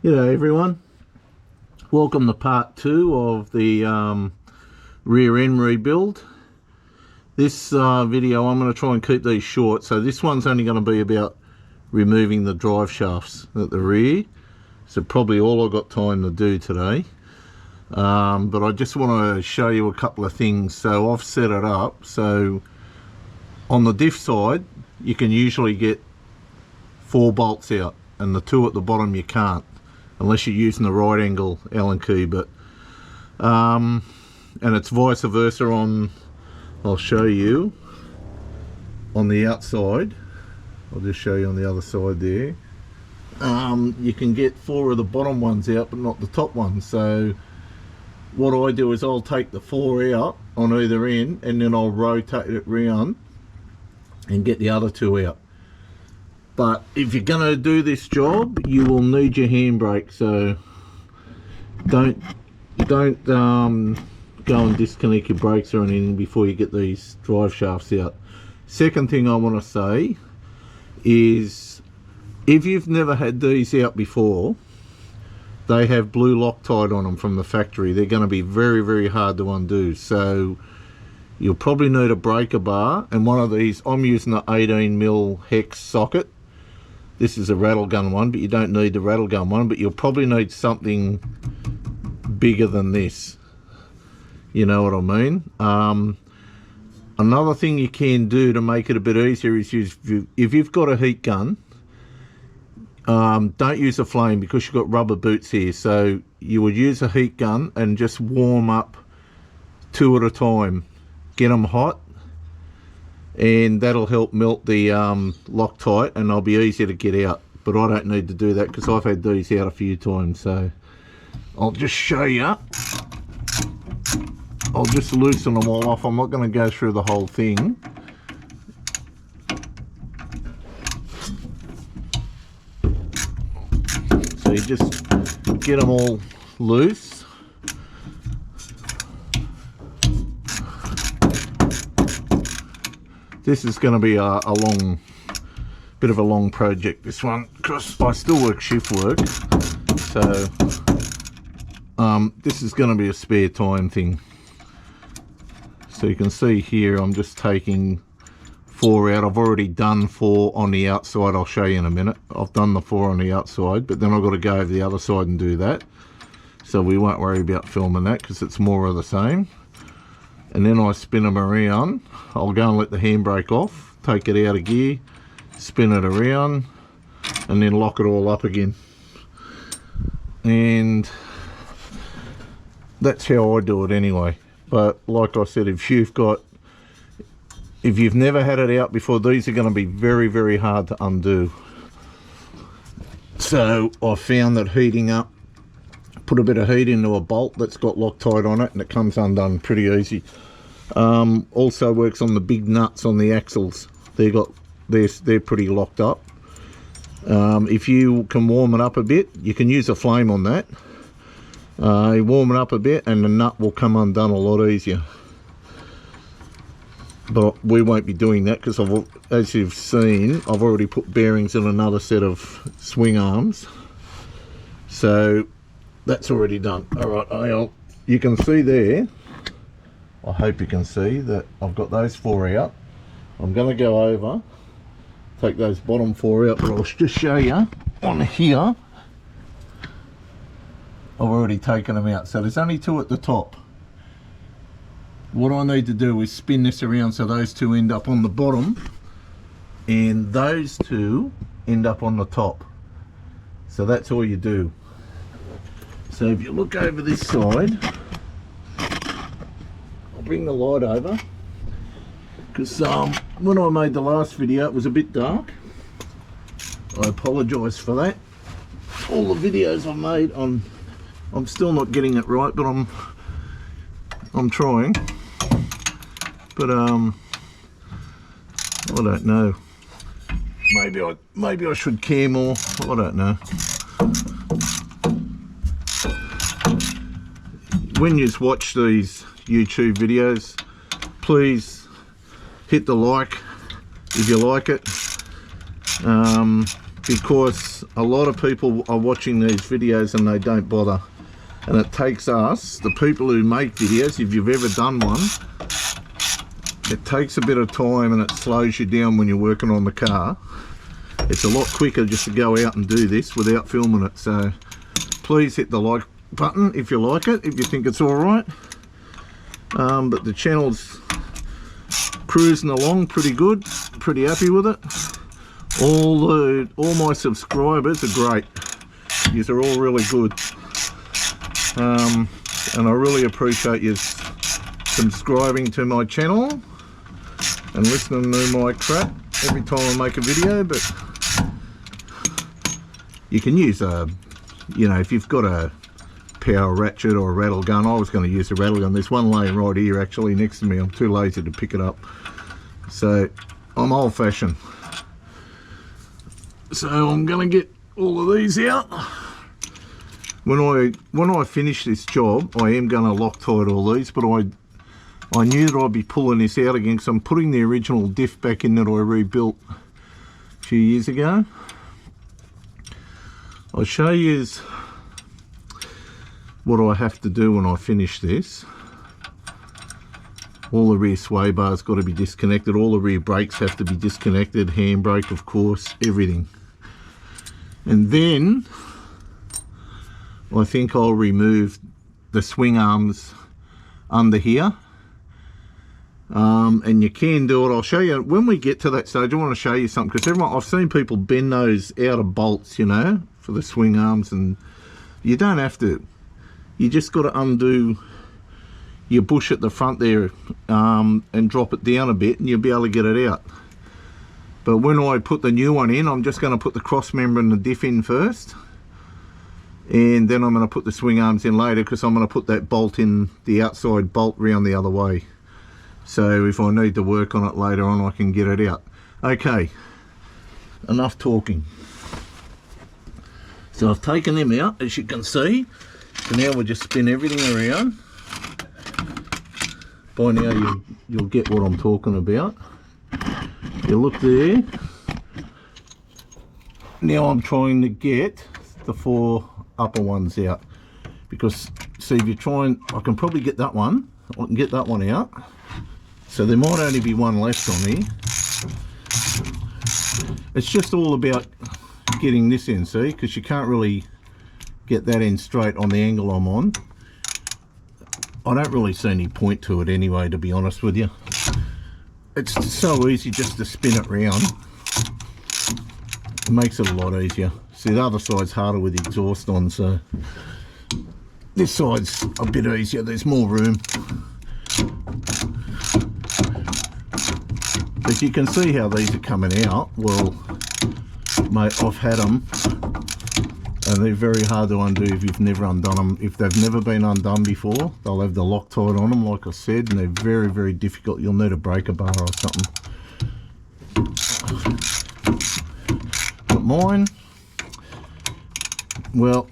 G'day everyone, welcome to part 2 of the rear end rebuild. This video I'm going to try and keep these short, so this one's only going to be about removing the drive shafts at the rear. So probably all I've got time to do today, but I just want to show you a couple of things. So I've set it up so on the diff side you can usually get 4 bolts out, and the 2 at the bottom you can't unless you're using the right angle Allen key, but and it's vice versa on, I'll show you on the outside. I'll just show you on the other side there. You can get 4 of the bottom ones out but not the top ones. So what I do is I'll take the 4 out on either end and then I'll rotate it round and get the other 2 out. But if you're going to do this job, you will need your handbrake, so don't go and disconnect your brakes or anything before you get these drive shafts out. Second thing I want to say is, if you've never had these out before, they have blue Loctite on them from the factory. They're going to be very, very hard to undo. So you'll probably need a breaker bar, and one of these, I'm using the 18mm hex socket. This is a rattle gun one, but you don't need the rattle gun one, but you'll probably need something bigger than this. You know what I mean? Another thing you can do to make it a bit easier is if you've got a heat gun, don't use a flame because you've got rubber boots here. So you would use a heat gun and just warm up 2 at a time. Get them hot, and that'll help melt the Loctite, and they'll be easier to get out. But I don't need to do that because I've had these out a few times. So I'll just show you. I'll just loosen them all off. I'm not going to go through the whole thing. So you just get them all loose. This is going to be a bit of a long project, this one, because I still work shift work. So this is going to be a spare time thing. So you can see here I'm just taking 4 out. I've already done 4 on the outside. I'll show you in a minute. I've done the 4 on the outside, but then I've got to go over the other side and do that. So we won't worry about filming that because it's more of the same. And then I spin them around. I'll go and let the handbrake off, take it out of gear, spin it around, and then lock it all up again. And that's how I do it anyway. But like I said, if you've never had it out before, these are going to be very, very hard to undo. So I found that heating up, put a bit of heat into a bolt that's got Loctite on it, and it comes undone pretty easy. Also works on the big nuts on the axles. They're pretty locked up. If you can warm it up a bit, you can use a flame on that. You warm it up a bit and the nut will come undone a lot easier. But we won't be doing that because, as you've seen, I've already put bearings in another set of swing arms. So that's already done. Alright, you can see there, I hope you can see that I've got those 4 out. I'm going to go over, take those bottom 4 out, but I'll just show you on here. I've already taken them out, so there's only 2 at the top. What I need to do is spin this around so those 2 end up on the bottom and those 2 end up on the top. So that's all you do. So if you look over this side, I'll bring the light over because when I made the last video it was a bit dark. I apologise for that. All the videos I've made, I'm still not getting it right, but I'm trying. But I don't know. Maybe I should care more. I don't know. When you watch these YouTube videos, please hit the like if you like it. because a lot of people are watching these videos and they don't bother. And it takes us, the people who make videos, if you've ever done one, it takes a bit of time and it slows you down when you're working on the car. It's a lot quicker just to go out and do this without filming it. So please hit the like button if you like it, if you think it's alright. But the channel's cruising along pretty good, pretty happy with it. All my subscribers are great. These are all really good. And I really appreciate you subscribing to my channel and listening to my crap every time I make a video. But you can use a, you know, if you've got a power ratchet or a rattle gun. I was going to use a rattle gun. There's one laying right here actually next to me. I'm too lazy to pick it up, so I'm old-fashioned. So I'm going to get all of these out. When I finish this job, I am going to Loctite all these, but I knew that I'd be pulling this out again, because I'm putting the original diff back in that I rebuilt a few years ago. I'll show you what I have to do when I finish this. All the rear sway bars got to be disconnected, all the rear brakes have to be disconnected, handbrake of course, everything. And then I think I'll remove the swing arms under here. And you can do it, I'll show you when we get to that stage. I want to show you something, because I've seen people bend those out of bolts, you know, for the swing arms, and you don't have to. You just got to undo your bush at the front there, and drop it down a bit, and you'll be able to get it out. But when I put the new one in, I'm just going to put the cross member and the diff in first, and then I'm going to put the swing arms in later, because I'm going to put that bolt in, the outside bolt round the other way. So if I need to work on it later on, I can get it out. Okay, enough talking. So I've taken them out, as you can see. So now we'll just spin everything around. By now you'll get what I'm talking about. You look there. Now I'm trying to get the 4 upper ones out, because see, if you try and, I can probably get that one. I can get that one out. So there might only be one left on here. It's just all about getting this in, see, because you can't really get that in straight on the angle I'm on. I don't really see any point to it anyway, to be honest with you. It's so easy just to spin it round. It makes it a lot easier. See, the other side's harder with the exhaust on, so this side's a bit easier, there's more room. But you can see how these are coming out. Well, mate, I've had them, and they're very hard to undo if you've never undone them. If they've never been undone before, they'll have the Loctite on them, like I said, and they're very, very difficult. You'll need a breaker bar or something. But mine, well,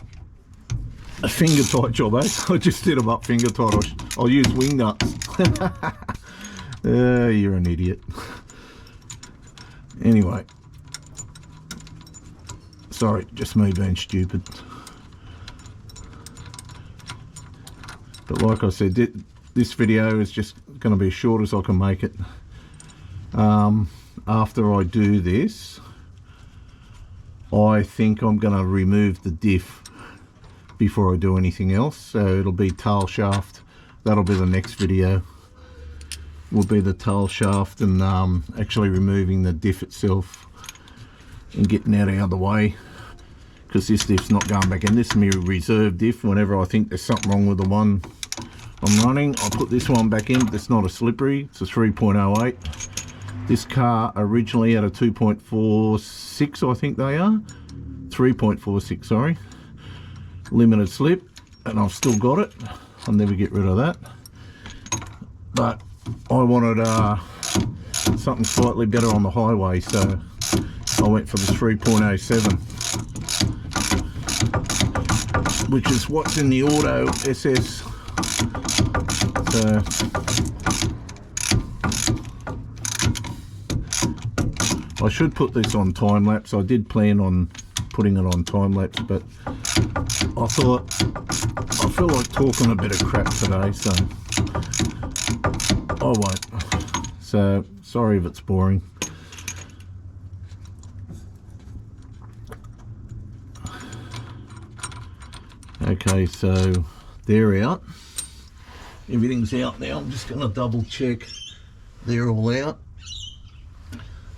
a finger tight job, eh? I just did them up finger tight. I'll use wing nuts. You're an idiot. Anyway, sorry, just me being stupid. But like I said, this video is just going to be as short as I can make it. After I do this, I think I'm going to remove the diff before I do anything else. So it'll be tail shaft. That'll be the next video. Will be the tail shaft and actually removing the diff itself and getting that out of the way, because this diff's not going back in. This is my reserve diff. Whenever I think there's something wrong with the one I'm running, I'll put this one back in. It's not a slippery, it's a 3.08. This car originally had a 2.46, I think they are 3.46, sorry, limited slip, and I've still got it. I'll never get rid of that, but I wanted something slightly better on the highway, so I went for the 3.07, which is what's in the Auto SS. So I should put this on time lapse. I did plan on putting it on time lapse, but I thought I feel like talking a bit of crap today, so I won't. So sorry if it's boring. Okay, so they're out. Everything's out now. I'm just going to double check they're all out.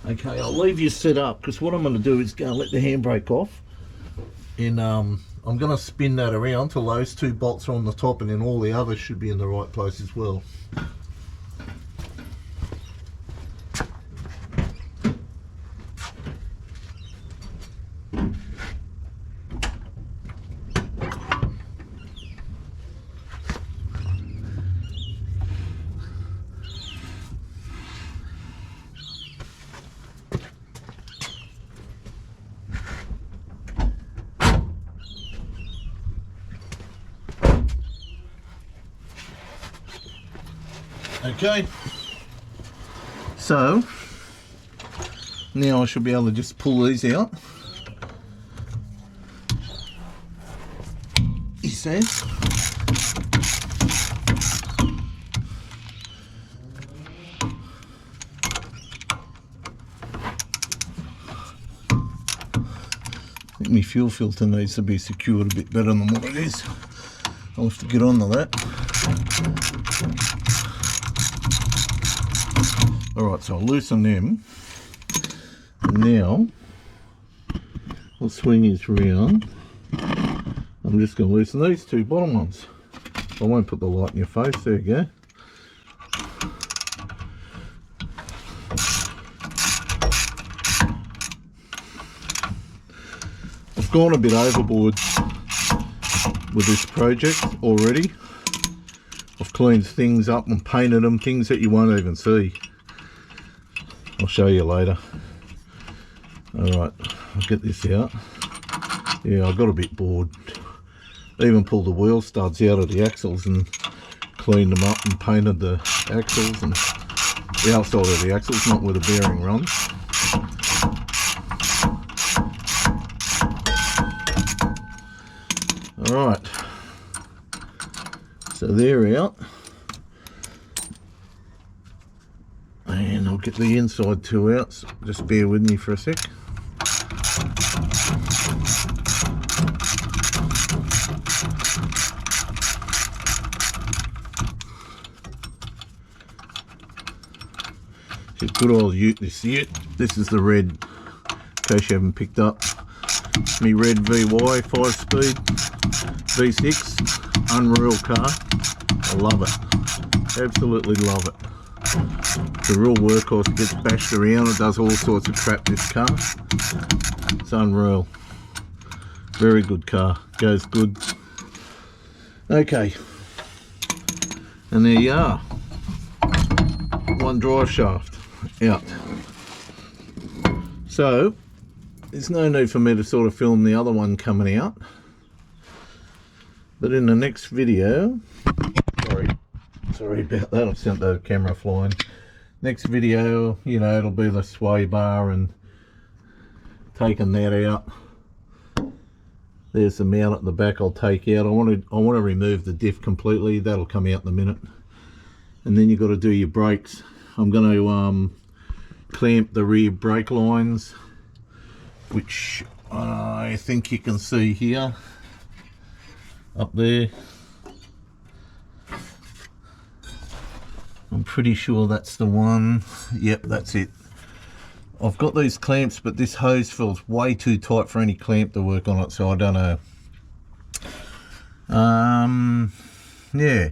Okay, I'll leave you set up, because what I'm going to do is go and let the handbrake off, and I'm going to spin that around till those two bolts are on the top, and then all the others should be in the right place as well. Okay, so now I should be able to just pull these out. He says. I think my fuel filter needs to be secured a bit better than what it is. I'll have to get on to that. Alright, so I'll loosen them, and now I'll swing this round. I'm just going to loosen these two bottom ones. I won't put the light in your face, there you go. I've gone a bit overboard with this project already. I've cleaned things up and painted them, things that you won't even see. I'll show you later. Alright, I'll get this out. Yeah, I got a bit bored. I even pulled the wheel studs out of the axles and cleaned them up and painted the axles and the outside of the axles, not where the bearing runs. Alright, so they're out. And I'll get the inside two out, so just bear with me for a sec. It's a good old ute, this ute. This is the red, in case you haven't picked up. Me red VY 5-speed V6, unreal car. I love it, absolutely love it. It's a real workhorse. It gets bashed around, it does all sorts of crap, this car. It's unreal. Very good car, goes good. Okay, and there you are. One drive shaft out. So there's no need for me to sort of film the other one coming out, but in the next video, sorry about that, I've sent the camera flying. Next video, you know, it'll be the sway bar and taking that out. There's the mount at the back I'll take out. I want to remove the diff completely. That'll come out in a minute. And then you've got to do your brakes. I'm going to clamp the rear brake lines, which I think you can see here, up there. I'm pretty sure that's the one. Yep, that's it. I've got these clamps, but this hose feels way too tight for any clamp to work on it, so I don't know. Yeah.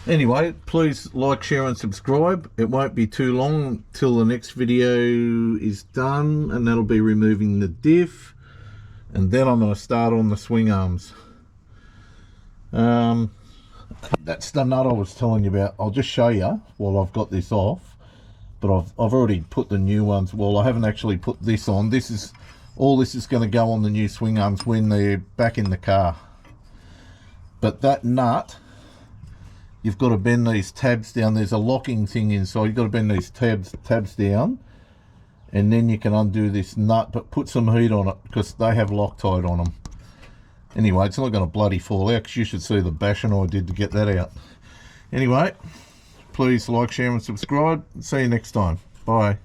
Anyway, please like, share and subscribe. It won't be too long till the next video is done, and that'll be removing the diff, and then I'm going to start on the swing arms. That's the nut I was telling you about. I'll just show you while I've got this off, but I've already put the new ones. Well, I haven't actually put this on. This is going to go on the new swing arms when they're back in the car. But that nut, you've got to bend these tabs down. There's a locking thing inside. You've got to bend these tabs down, and then you can undo this nut, but put some heat on it because they have Loctite on them. Anyway, it's not going to bloody fall out because you should see the bashing I did to get that out. Anyway, please like, share and subscribe. See you next time. Bye.